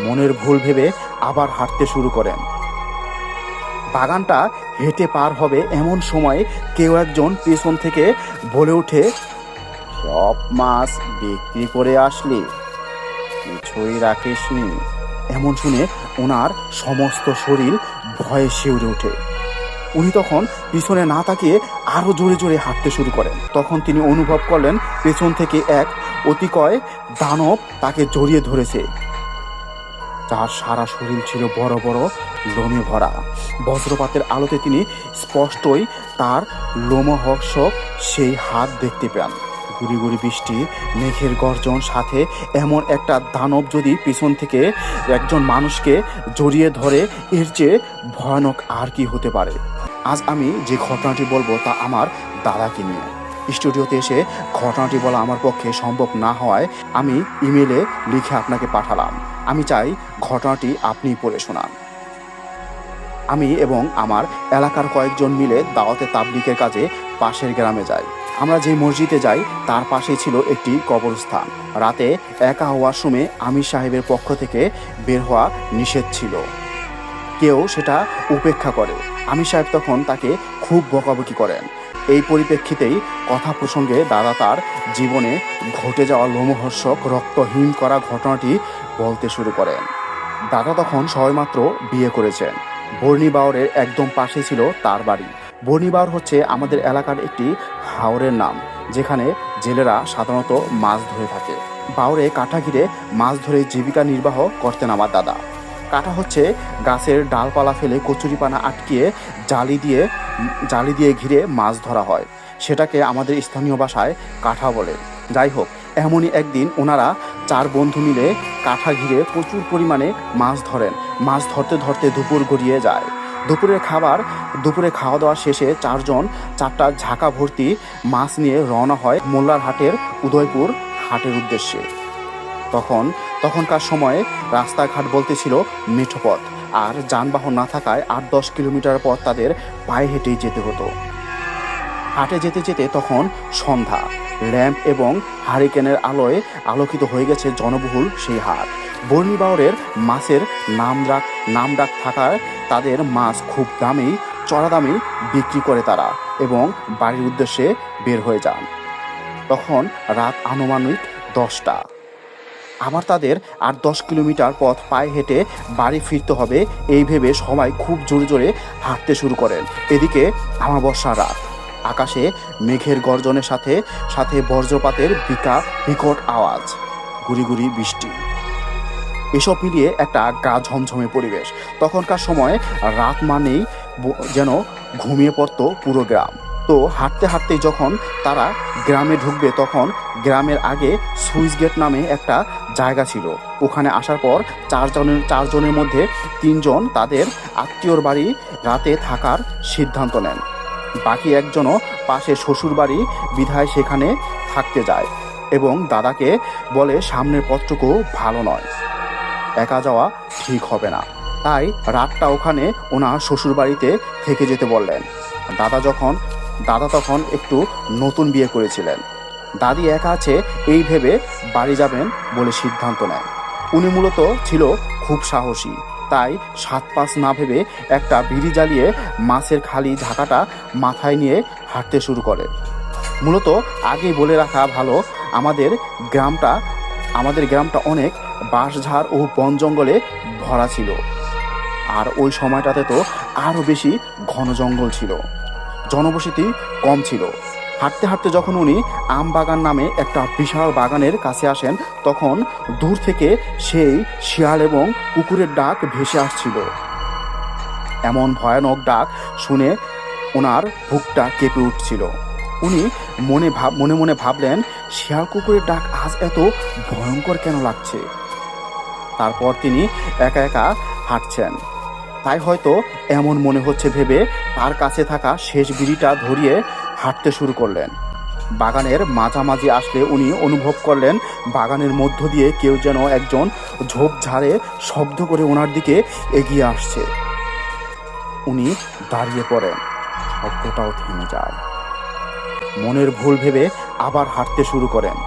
মনের ভুল ভেবে আবার হাঁটতে শুরু করেন। বাগানটা হেঁটে পার হবে এমন সময় কেউ একজন পেছন থেকে বলে ওঠে, সব মাছ বিক্রি করে আসলি, কিছুই রাখিসনি। এমন শুনে ওনার সমস্ত শরীর ভয়ে শিউরে ওঠে। উনি তখন পিছনে না তাকিয়ে আরো জোরে জোরে হাঁটতে শুরু করেন। তখন তিনি অনুভব করলেন পেছন থেকে এক অতিকয় দানব তাকে জড়িয়ে ধরেছে, যার সারা শরীর ছিল বড় বড় লোমে ভরা। বজ্রপাতের আলোতে তিনি স্পষ্টই তার লোমহর্ষক সেই হাত দেখতে পান। গুড়ি গুড়ি বৃষ্টি, মেঘের গর্জন, সাথে এমন একটা দানব যদি পিছন থেকে একজন মানুষকে জড়িয়ে ধরে, এর চেয়ে ভয়ানক আর কি হতে পারে। আজ আমি যে ঘটনাটি বলবো তা আমার দাদাকে নিয়ে। স্টুডিওতে এসে ঘটনাটি বলা আমার পক্ষে সম্ভব না হওয়ায় আমি ইমেলে লিখে আপনাকে পাঠালাম। আমি চাই ঘটনাটি আপনিই পড়ে শোনান। আমি এবং আমার এলাকার কয়েকজন মিলে দাওয়াতে তাবলিগের কাজে পাশের গ্রামে যাই। আমরা যে মসজিদে যাই তার পাশেই ছিল একটি কবরস্থান। রাতে একা হওয়ার সময় আমির সাহেবের পক্ষ থেকে বের হওয়া নিষেধ ছিল। কেউ সেটা উপেক্ষা করে। আমির সাহেব তখন তাকে খুব বকাবকি করেন। এই পরিপ্রেক্ষিতেই কথা প্রসঙ্গে দাদা তার জীবনে ঘটে যাওয়া লোমহর্ষক রক্তহীন করা ঘটনাটি বলতে শুরু করেন। দাদা তখন সবেমাত্র বিয়ে করেছেন। বর্ণিবাওরের একদম পাশে ছিল তার বাড়ি। বর্ণিবাওর হচ্ছে আমাদের এলাকার একটি হাওরের নাম, যেখানে জেলেরা সাধারণত মাছ ধরে থাকে। বাওরে কাঠা ঘিরে মাছ ধরে জীবিকা নির্বাহ করতেন আমার দাদা। কাঠা হচ্ছে গাছের ডালপালা ফেলে কচুরিপানা আটকিয়ে জালি দিয়ে ঘিরে মাছ ধরা হয়। সেটাকে আমাদের স্থানীয় ভাষায় কাঠা বলে। যাই হোক, এমনই একদিন ওনারা 4 বন্ধু মিলে কাঠা ঘিরে প্রচুর পরিমাণে মাছ ধরেন। মাছ ধরতে ধরতে দুপুর গড়িয়ে যায়। দুপুরে খাওয়া দাওয়া শেষে 4 জন 4টা ঝাঁকা ভর্তি মাছ নিয়ে রওনা হয় মোল্লার হাটের উদয়পুর হাটের উদ্দেশ্যে। তখনকার সময়ে রাস্তাঘাট বলতে ছিল মেঠো পথ, আর যানবাহন না থাকায় 8-10 কিলোমিটার পথ তাদের পায়ে হেঁটেই যেতে হতো। হাটে যেতে যেতে তখন সন্ধ্যা। ল্যাম্প এবং হারিকেনের আলোয় আলোকিত হয়ে গেছে জনবহুল সেই হাট। বর্ণিবাওরের মাছের নামডাক থাকায় তাদের মাছ খুব চড়া দামে বিক্রি করে তারা, এবং বাড়ির উদ্দেশ্যে বের হয়ে যান। তখন রাত আনুমানিক 10টা। আবার তাদের 8-10 কিলোমিটার পথ পায়ে হেঁটে বাড়ি ফিরতে হবে, এই ভেবে সবাই খুব জোরে জোরে হাঁটতে শুরু করেন। এদিকে অমাবস্যার রাত। আকাশে মেঘের গর্জনের সাথে সাথে বজ্রপাতের বিকট আওয়াজ, গুড়ি গুড়ি বৃষ্টি, এসব মিলিয়ে একটা গা ঝমঝমে পরিবেশ। তখনকার সময় রাত মানেই যেন ঘুমিয়ে পড়তো পুরো গ্রাম। তো হাঁটতে হাঁটতেই যখন তারা গ্রামে ঢুকবে, তখন গ্রামের আগে সুইচ গেট নামে একটা জায়গা ছিল। ওখানে আসার পর 4 জনের মধ্যে 3 জন তাদের আত্মীয়র বাড়ি রাতে থাকার সিদ্ধান্ত নেন। বাকি একজনও পাশে শ্বশুর বাড়ি বিধায় সেখানে থাকতে যায়, এবং দাদাকে বলে সামনের পথটুকু ভালো নয়, একা যাওয়া ঠিক হবে না। তাই রাতটা ওখানে ওনার শ্বশুর বাড়িতে থেকে যেতে বললেন। দাদা তখন একটু নতুন বিয়ে করেছিলেন। দাদি একা আছে এই ভেবে বাড়ি যাবেন বলে সিদ্ধান্ত নেয়। উনি মূলত ছিল খুব সাহসী, তাই 7-5 না ভেবে একটা বিড়ি জ্বালিয়ে মাছের খালি ঝাঁকাটা মাথায় নিয়ে হাঁটতে শুরু করে। মূলত আগেই বলে রাখা ভালো, আমাদের গ্রামটা অনেক বাঁশঝাড় ও বন জঙ্গলে ভরা ছিল, আর ওই সময়টাতে তো আরও বেশি ঘন জঙ্গল ছিল, জনবসতি কম ছিল। হাঁটতে হাঁটতে যখন উনি আম বাগান নামে একটা বিশাল বাগানের কাছে আসেন, তখন দূর থেকে সেই শিয়াল এবং কুকুরের ডাক ভেসে আসছিল। এমন ভয়ানক ডাক শুনে ওনার বুকটা কেঁপে উঠছিল। উনি মনে মনে ভাবলেন, শিয়াল কুকুরের ডাক আজ এত ভয়ঙ্কর কেন লাগছে। তারপর তিনি একা একা হাঁটছেন, তাই হয়তো এমন মনে হচ্ছে ভেবে তার কাছে থাকা শেষ বিড়িটা ধরিয়ে হাঁটতে শুরু করলেন। বাগানের মাঝামাঝি আসলে উনি অনুভব করলেন বাগানের মধ্য দিয়ে কেউ যেন একজন ঝোপঝাড়ে শব্দ করে ওনার দিকে এগিয়ে আসছে। উনি দাঁড়িয়ে পড়েন, শব্দটাও থেমে যায়। মনের ভুল ভেবে আবার হাঁটতে শুরু করেন।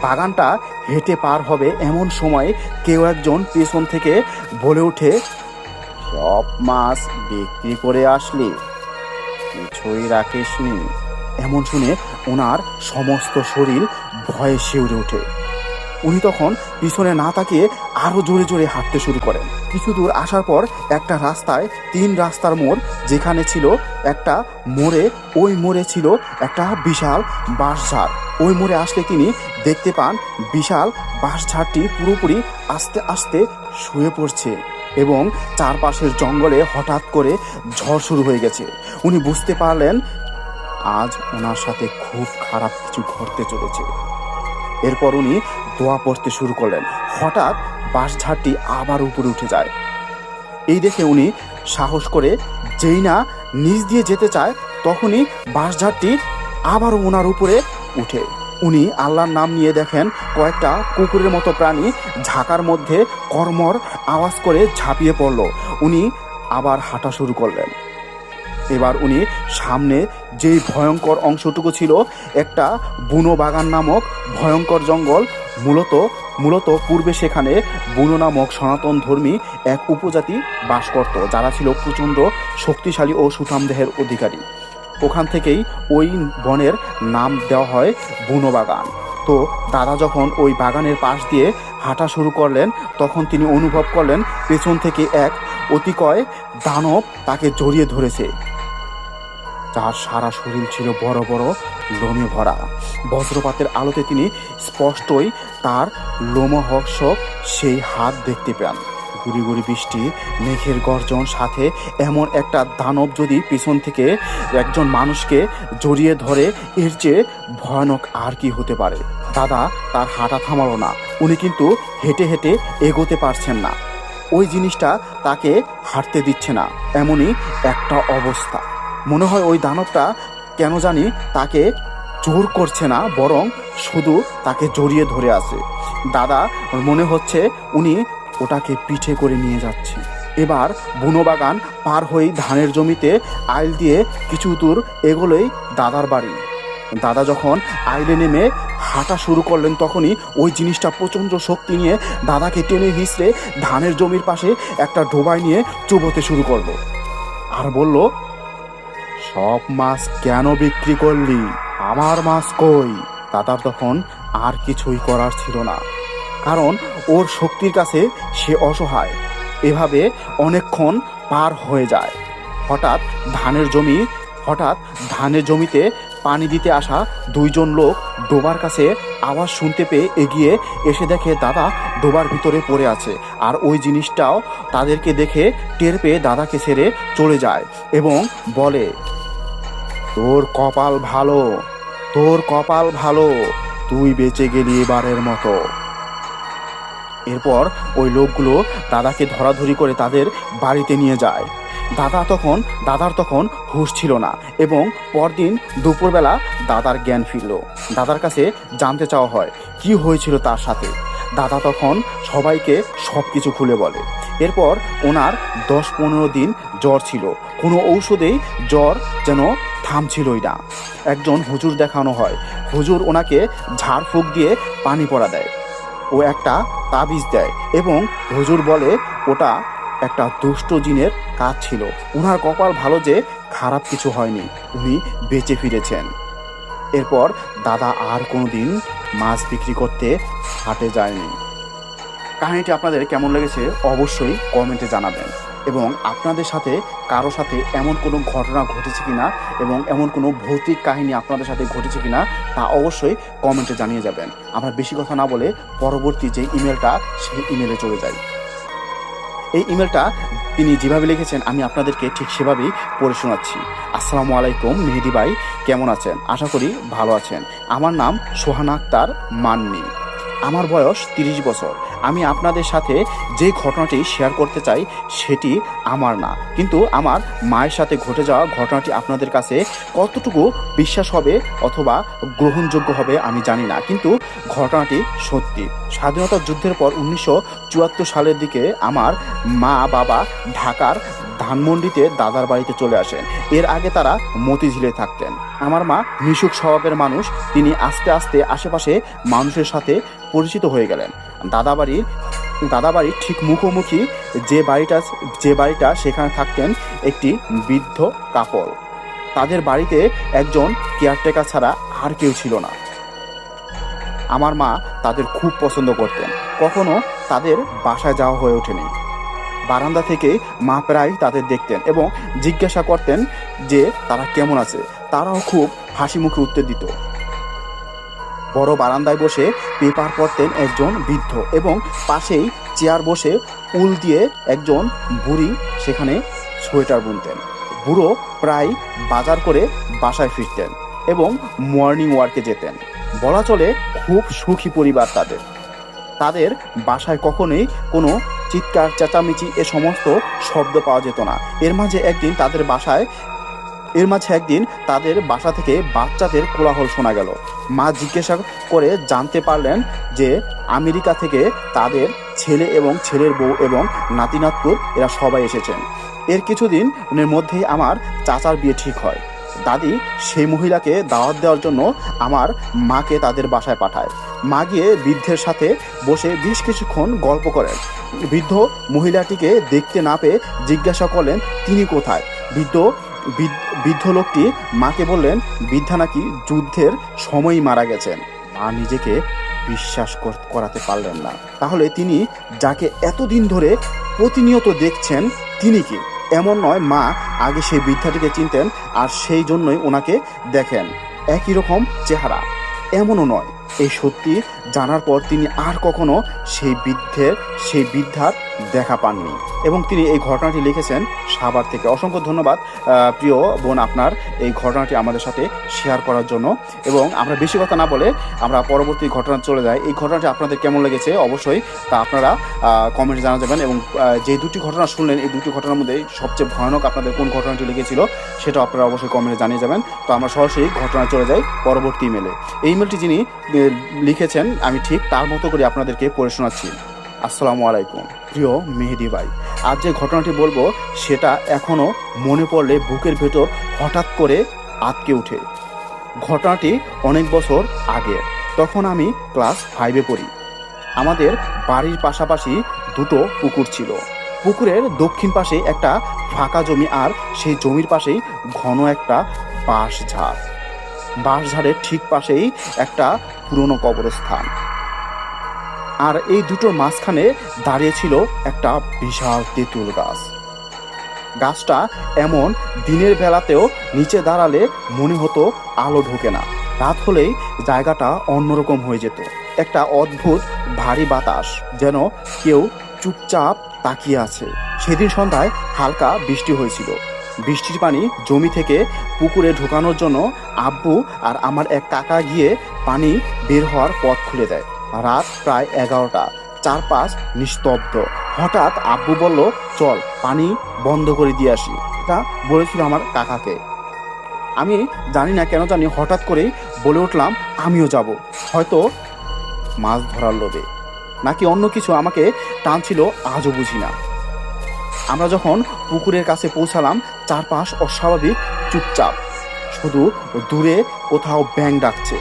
বাগানটা হেঁটে পার হবে এমন সময় কেউ একজন পেছন থেকে বলে ওঠে, সব মাছ বিক্রি করে আসলি, কিছুই রাখিসনি। এমন শুনে ওনার সমস্ত শরীর ভয়ে শিউরে ওঠে। উনি তখন পিছনে না তাকিয়ে আরো জোরে জোরে হাঁটতে শুরু করেন। কিছু দূর আসার পর একটা রাস্তায় 3 রাস্তার মোড়, যেখানে ছিল একটা মোড়ে, ওই মোড়ে ছিল একটা বিশাল বাঁশঝাড়। ওই মোড়ে আসলে তিনি দেখতে পান বিশাল বাঁশঝাড়টি পুরোপুরি আস্তে আস্তে শুয়ে পড়ছে এবং চারপাশের জঙ্গলে হঠাৎ করে ঝড় শুরু হয়ে গেছে। উনি বুঝতে পারলেন আজ ওনার সাথে খুব খারাপ কিছু ঘটতে চলেছে। এরপর উনি দোয়া পড়তে শুরু করলেন। হঠাৎ বাঁশঝাড়টি আবার উপরে উঠে যায়। এই দেখে উনি সাহস করে যেই না নিচ দিয়ে যেতে চায়, তখনই বাঁশঝাড়টি আবারও ওনার উপরে উঠে। উনি আল্লাহর নাম নিয়ে দেখেন কয়েকটা কুকুরের মতো প্রাণী ঝাঁকার মধ্যে কর্মর আওয়াজ করে ঝাঁপিয়ে পড়ল। উনি আবার হাঁটা শুরু করলেন। এবার উনি সামনে যেই ভয়ঙ্কর অংশটুকু ছিল, একটা বুনো বাগান নামক ভয়ঙ্কর জঙ্গল। মূলত পূর্বে সেখানে বুনো নামক সনাতন ধর্মী এক উপজাতি বাস করত, যারা ছিল প্রচণ্ড শক্তিশালী ও সুঠাম দেহের অধিকারী। ওখান থেকেই ওই বনের নাম দেওয়া হয় বুনো বাগান। তো দাদা যখন ওই বাগানের পাশ দিয়ে হাঁটা শুরু করলেন, তখন তিনি অনুভব করলেন পেছন থেকে এক অতিকয় দানব তাকে জড়িয়ে ধরেছে, যার সারা শরীর ছিল বড় বড় লোমে ভরা। বজ্রপাতের আলোতে তিনি স্পষ্টই তার লোমহর্ষক সেই হাত দেখতে পান। গুড়ি গুড়ি বৃষ্টি, মেঘের গর্জন, সাথে এমন একটা দানব যদি পিছন থেকে একজন মানুষকে জড়িয়ে ধরে, এর চেয়ে ভয়ানক আর কি হতে পারে। দাদা তার হাঁটা থামালো না। উনি কিন্তু হেঁটে হেঁটে এগোতে পারছেন না। ওই জিনিসটা তাকে হাঁটতে দিচ্ছে না, এমনই একটা অবস্থা। মনে হয় ওই দানবটা কেন জানি তাকে জোর করছে না, বরং শুধু তাকে জড়িয়ে ধরে আছে। দাদা মনে হচ্ছে উনি ওটাকে পিঠে করে নিয়ে যাচ্ছে। এবার বুনো বাগান পার হয়ে ধানের জমিতে আইল দিয়ে কিছু দূর এগোলেই দাদার বাড়ি। দাদা যখন আইলে নেমে হাঁটা শুরু করলেন, তখনই ওই জিনিসটা প্রচণ্ড শক্তি নিয়ে দাদাকে টেনে হিঁচড়ে ধানের জমির পাশে একটা ডোবায় নিয়ে চুবোতে শুরু করলো আর বলল, সব মাছ কেন বিক্রি করলি? আমার মাছ কই? দাদার তখন আর কিছুই করার ছিল না, কারণ ওর শক্তির কাছে সে অসহায়। এভাবে অনেকক্ষণ পার হয়ে যায়। হঠাৎ ধানের জমিতে পানি দিতে আসা 2 জন লোক ডোবার কাছে আওয়াজ শুনতে পেয়ে এগিয়ে এসে দেখে দাদা ডোবার ভিতরে পড়ে আছে। আর ওই জিনিসটাও তাদেরকে দেখে টের পেয়ে দাদাকে ছেড়ে চলে যায় এবং বলে, তোর কপাল ভালো, তুই বেঁচে গেলি এবারের মতো। এরপর ওই লোকগুলো দাদাকে ধরাধরি করে তাদের বাড়িতে নিয়ে যায়। দাদার তখন হুঁশ ছিল না এবং পরদিন দুপুরবেলা দাদার জ্ঞান ফিরল। দাদার কাছে জানতে চাওয়া হয় কি হয়েছিল তার সাথে। দাদা তখন সবাইকে সব কিছু খুলে বলে। এরপর ওনার 10-15 দিন জ্বর ছিল, কোনো ঔষধেই জ্বর যেন থামছিলই না। একজন হুজুর দেখানো হয়। হুজুর ওনাকে ঝাড়ফুঁক দিয়ে পানি পড়া দেয় ও একটা তাবিজ দেয় এবং হুজুর বলে ওটা একটা দুষ্ট জিনের কাজ ছিল। ওনার কপাল ভালো যে খারাপ কিছু হয়নি, উনি বেঁচে ফিরেছেন। এরপর দাদা আর কোনোদিন মাছ বিক্রি করতে হাটে যায়নি। কাহিনীটি আপনাদের কেমন লেগেছে অবশ্যই কমেন্টে জানাবেন, এবং আপনাদের সাথে কারো সাথে এমন কোনো ঘটনা ঘটেছে কিনা এবং এমন কোনো ভৌতিক কাহিনী আপনাদের সাথে ঘটেছে কিনা তা অবশ্যই কমেন্টে জানিয়ে যাবেন। আমরা বেশি কথা না বলে পরবর্তী যে ইমেলটা, সেই ইমেলে চলে যাই। এই ইমেলটা তিনি যেভাবে লিখেছেন আমি আপনাদেরকে ঠিক সেভাবেই পড়ে শোনাচ্ছি। আসসালামু আলাইকুম মেহেদি ভাই, কেমন আছেন? আশা করি ভালো আছেন। আমার নাম সোহানা আক্তার মান্নি। আমার বয়স 30 বছর। আমি আপনাদের সাথে যে ঘটনাটি শেয়ার করতে চাই সেটি আমার না, কিন্তু আমার মায়ের সাথে ঘটে যাওয়া ঘটনাটি আপনাদের কাছে কতটুকু বিশ্বাস হবে অথবা গ্রহণযোগ্য হবে আমি জানি না, কিন্তু ঘটনাটি সত্যি। স্বাধীনতা যুদ্ধের পর 1974 সালের দিকে আমার মা বাবা ঢাকার ধানমন্ডিতে দাদার বাড়িতে চলে আসেন। এর আগে তারা মতিঝিলে থাকতেন। আমার মা মিশুক স্বভাবের মানুষ। তিনি আস্তে আস্তে আশেপাশে মানুষের সাথে পরিচিত হয়ে গেলেন। দাদাবাড়ির ঠিক মুখোমুখি যে বাড়িটা সেখানে থাকতেন একটি বৃদ্ধ কাপল। তাদের বাড়িতে একজন কেয়ারটেকার ছাড়া আর কেউ ছিল না। আমার মা তাদের খুব পছন্দ করতেন। কখনো তাদের বাসায় যাওয়া হয়ে ওঠেনি। বারান্দা থেকে মা প্রায় তাদের দেখতেন এবং জিজ্ঞাসা করতেন যে তারা কেমন আছে। তারাও খুব হাসি মুখে উত্তর দিত। বড় বারান্দায় বসে পেপার পড়তেন একজন বৃদ্ধ এবং পাশেই চেয়ার বসে উল দিয়ে একজন বুড়ি সেখানে সোয়েটার বুনতেন। বুড়ো প্রায় বাজার করে বাসায় ফিরতেন এবং মর্নিং ওয়ার্কে যেতেন। বলা চলে খুব সুখী পরিবার তাদের বাসায় কখনোই কোনো চিৎকার চেঁচামেচি এ সমস্ত শব্দ পাওয়া যেত না। এর মাঝে একদিন তাদের বাসা থেকে বাচ্চাদের কোলাহল শোনা গেল। মা জিজ্ঞাসা করে জানতে পারলেন যে আমেরিকা থেকে তাদের ছেলে এবং ছেলের বউ এবং নাতি নাতপুর এরা সবাই এসেছেন। এর কিছুদিনের মধ্যেই আমার চাচার বিয়ে ঠিক হয়। দাদি সেই মহিলাকে দাওয়াত দেওয়ার জন্য আমার মাকে তাদের বাসায় পাঠায়। মা গিয়ে বৃদ্ধের সাথে বসে বেশ কিছুক্ষণ গল্প করেন। বৃদ্ধ মহিলাটিকে দেখতে না পেয়ে জিজ্ঞাসা করলেন তিনি কোথায়। বৃদ্ধ লোকটি মাকে বললেন বৃদ্ধা নাকি যুদ্ধের সময়ই মারা গেছেন। মা নিজেকে বিশ্বাস করাতে পারলেন না। তাহলে তিনি যাকে এতদিন ধরে প্রতিনিয়ত দেখছেন তিনি কি? এমন নয় মা আগে সেই বৃদ্ধাটিকে চিনতেন আর সেই জন্যই ওনাকে দেখেন একই রকম চেহারা, এমনও নয়। এই সত্যি জানার পর তিনি আর কখনো সেই বৃদ্ধার দেখা পাননি এবং তিনি এই ঘটনাটি লিখেছেন সাভার থেকে। অসংখ্য ধন্যবাদ প্রিয় বোন আপনার এই ঘটনাটি আমাদের সাথে শেয়ার করার জন্য। এবং আমরা বেশি কথা না বলে আমরা পরবর্তী ঘটনা চলে যাই। এই ঘটনাটি আপনাদের কেমন লেগেছে অবশ্যই তা আপনারা কমেন্টে জানা যাবেন। এবং যে দুটি ঘটনা শুনলেন এই দুটি ঘটনার মধ্যে সবচেয়ে ভয়ানক আপনাদের কোন ঘটনাটি লেগেছিল সেটা আপনারা অবশ্যই কমেন্টে জানিয়ে যাবেন। তো আমরা সরাসরি ঘটনায় চলে যাই পরবর্তী ইমেলে। এই ইমেলটি যিনি লিখেছেন আমি ঠিক তার মতো করে আপনাদেরকে পড়ে শোনাচ্ছি। আসসালামু আলাইকুম প্রিয় মেহেদি ভাই, আজ যে ঘটনাটি বলবো সেটা এখনও মনে পড়লে বুকের ভেতর হঠাৎ করে আটকে ওঠে। ঘটনাটি অনেক বছর আগে, তখন আমি ক্লাস 5-এ পড়ি। আমাদের বাড়ির পাশাপাশি দুটো পুকুর ছিল। পুকুরের দক্ষিণ পাশে একটা ফাঁকা জমি আর সেই জমির পাশেই ঘন একটা বাঁশঝাড়ের ঠিক পাশেই একটা পুরনো কবরস্থান। আর এই দুটোর মাঝখানে দাঁড়িয়ে ছিল একটা বিশাল তেঁতুল গাছ। গাছটা এমন দিনের বেলাতেও নিচে দাঁড়ালে মনে হতো আলো ঢোকে না। রাত হলেই জায়গাটা অন্যরকম হয়ে যেত। একটা অদ্ভুত ভারী বাতাস, যেন কেউ চুপচাপ তাকিয়ে আছে। সেদিন সন্ধ্যায় হালকা বৃষ্টি হয়েছিল। বৃষ্টির পানি জমি থেকে পুকুরে ঢোকানোর জন্য আব্বু আর আমার এক কাকা গিয়ে পানি বের হওয়ার পথ খুলে দেয়। রাত প্রায় 11টা, চারপাশ নিস্তব্ধ। হঠাৎ আব্বু বলল চল পানি বন্ধ করে দিয়ে আসি। এটা বলেছিল আমার কাকাকে। আমি জানি না কেন জানি হঠাৎ করেই বলে উঠলাম আমিও যাব। হয়তো মাছ ধরার লোভে নাকি অন্য কিছু আমাকে টানছিল আজও বুঝি না। আমরা যখন পুকুরের কাছে পৌঁছালাম চারপাশ অস্বাভাবিক চুপচাপ, শুধু দূরে কোথাও ব্যাঙ ডাকছে।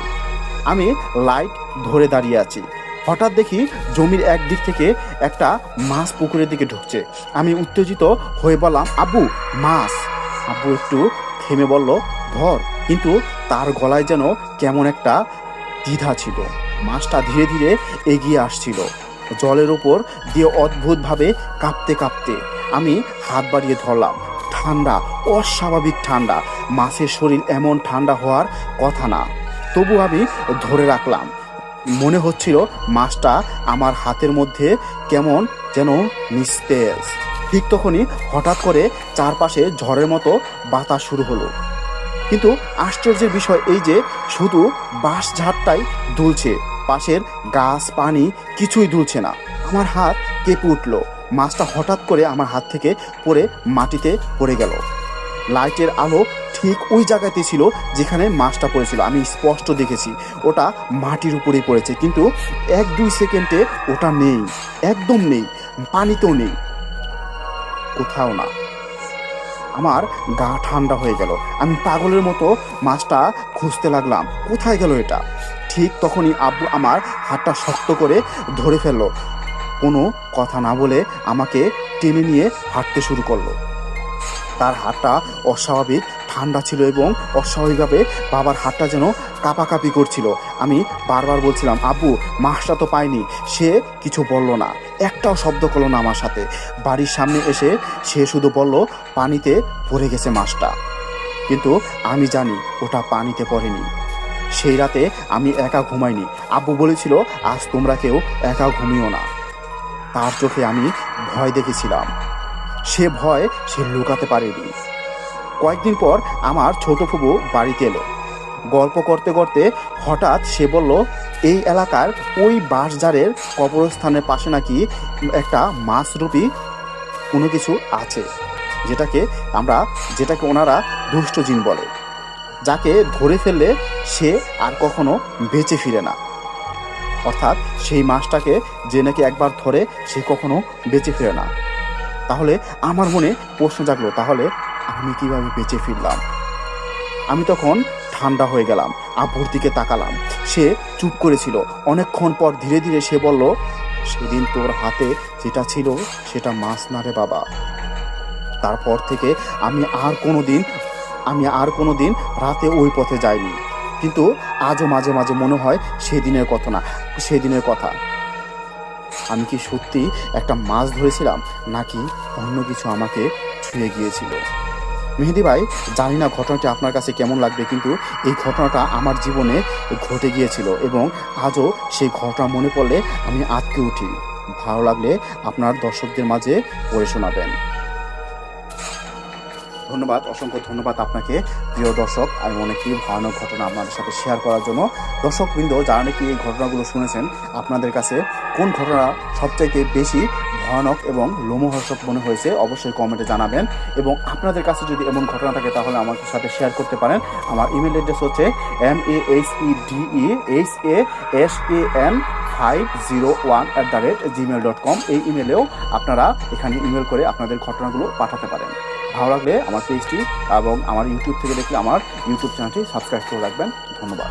আমি লাইট ধরে দাঁড়িয়ে আছি। হঠাৎ দেখি জমির একদিক থেকে একটা মাছ পুকুরের দিকে ঢুকছে। আমি উত্তেজিত হয়ে বললাম আব্বু মাছ। আব্বু একটু থেমে বলল ধর, কিন্তু তার গলায় যেন কেমন একটা দ্বিধা ছিল। মাছটা ধীরে ধীরে এগিয়ে আসছিল জলের উপর দিয়ে অদ্ভুতভাবে কাঁপতে কাঁপতে। আমি হাত বাড়িয়ে ধরলাম। ঠান্ডা, অস্বাভাবিক ঠান্ডা। মাছের শরীর এমন ঠান্ডা হওয়ার কথা না, তবু আমি ধরে রাখলাম। মনে হচ্ছিল মাছটা আমার হাতের মধ্যে কেমন যেন নিস্তেজ। ঠিক তখনই হঠাৎ করে চারপাশে ঝড়ের মতো বাতাস শুরু হলো। কিন্তু আশ্চর্যের বিষয় এই যে শুধু বাঁশঝাড়টাই দুলছে, পাশের গাছ পানি কিছুই দুলছে না। আমার হাত কেঁপে উঠল। মাছটা হঠাৎ করে আমার হাত থেকে পড়ে মাটিতে পড়ে গেল। লাইটের আলো ঠিক ওই জায়গাতে ছিল যেখানে মাছটা পড়েছিল। আমি স্পষ্ট দেখেছি ওটা মাটির উপরেই পড়েছে, কিন্তু 1-2 সেকেন্ডে ওটা নেই, একদম নেই, পানিতেও নেই, কোথাও না। আমার গা ঠান্ডা হয়ে গেল। আমি পাগলের মতো মাছটা খুঁজতে লাগলাম, কোথায় গেল এটা। ঠিক তখনই আব্বু আমার হাতটা শক্ত করে ধরে ফেললো। কোনো কথা না বলে আমাকে টেনে নিয়ে হাঁটতে শুরু করলো। তার হাতটা অস্বাভাবিক ঠান্ডা ছিল এবং অস্বাভাবিকভাবে বাবার হাতটা যেন কাঁপাকাঁপি করছিল। আমি বারবার বলছিলাম, আব্বু মাছটা তো পাইনি। সে কিছু বলল না, একটাও শব্দ করলো না আমার সাথে। বাড়ির সামনে এসে সে শুধু বলল, পানিতে পড়ে গেছে মাছটা। কিন্তু আমি জানি ওটা পানিতে পড়েনি। সেই রাতে আমি একা ঘুমাইনি। আব্বু বলেছিল, আজ তোমরা কেউ একা ঘুমিও না। তার চোখে আমি ভয় দেখেছিলাম। সে ভয় সে লুকাতে পারেনি। কয়েকদিন পর আমার ছোট ফুবু বাড়িতে এলো। গল্প করতে করতে হঠাৎ সে বলল, এই এলাকার ওই বাঁশঝাড়ের কবরস্থানের পাশে নাকি একটা মাছরূপী কোনো কিছু আছে, যেটাকে ওনারা দুষ্ট জিন বলে, যাকে ধরে ফেললে সে আর কখনো বেঁচে ফিরে না। অর্থাৎ সেই মাছটাকে যে নাকি একবার ধরে সে কখনো বেঁচে ফিরে না। তাহলে আমার মনে প্রশ্ন জাগলো, তাহলে আমি কিভাবে বেঁচে ফিরলাম? আমি তখন ঠান্ডা হয়ে গেলাম, আব্বুর দিকে তাকালাম। সে চুপ করেছিল। অনেকক্ষণ পর ধীরে ধীরে সে বলল, সেদিন তোর হাতে যেটা ছিল সেটা মাছ না রে বাবা। তারপর থেকে আমি আর কোনো দিন রাতে ওই পথে যাইনি। কিন্তু আজও মাঝে মাঝে মনে হয় সেদিনের কথা। আমি কি সত্যি একটা মাছ ধরেছিলাম, নাকি অন্য কিছু আমাকে ছুঁয়ে গিয়েছিল? মেহেদি ভাই, জানি না ঘটনাটি আপনার কাছে কেমন লাগবে, কিন্তু এই ঘটনাটা আমার জীবনে ঘটে গিয়েছিল এবং আজও সেই ঘটনা মনে পড়লে আমি আঁতকে উঠি। ভালো লাগলে আপনার দর্শকদের মাঝে পড়ে শোনাবেন। ধন্যবাদ, অসংখ্য ধন্যবাদ আপনাকে প্রিয় দর্শক। আমি অনেকটি ভয়ানক ঘটনা আপনাদের সাথে শেয়ার করার জন্য। দর্শকবৃন্দ, যারা নাকি এই ঘটনাগুলো শুনেছেন, আপনাদের কাছে কোন ঘটনা সবচাইতে বেশি ভয়ানক এবং লোমহর্ষক মনে হয়েছে অবশ্যই কমেন্টে জানাবেন। এবং আপনাদের কাছে যদি এমন ঘটনা থাকে তাহলে আমার সাথে শেয়ার করতে পারেন। আমার ইমেল অ্যাড্রেস হচ্ছে masedehassan501@gmail.com। এই ইমেলেও আপনারা এখানে ইমেল করে আপনাদের ঘটনাগুলো পাঠাতে পারেন। ভালো লাগলে আমার পেজটি এবং আমার ইউটিউব থেকে দেখলে আমার ইউটিউব চ্যানেলটি সাবস্ক্রাইব করে রাখবেন। ধন্যবাদ।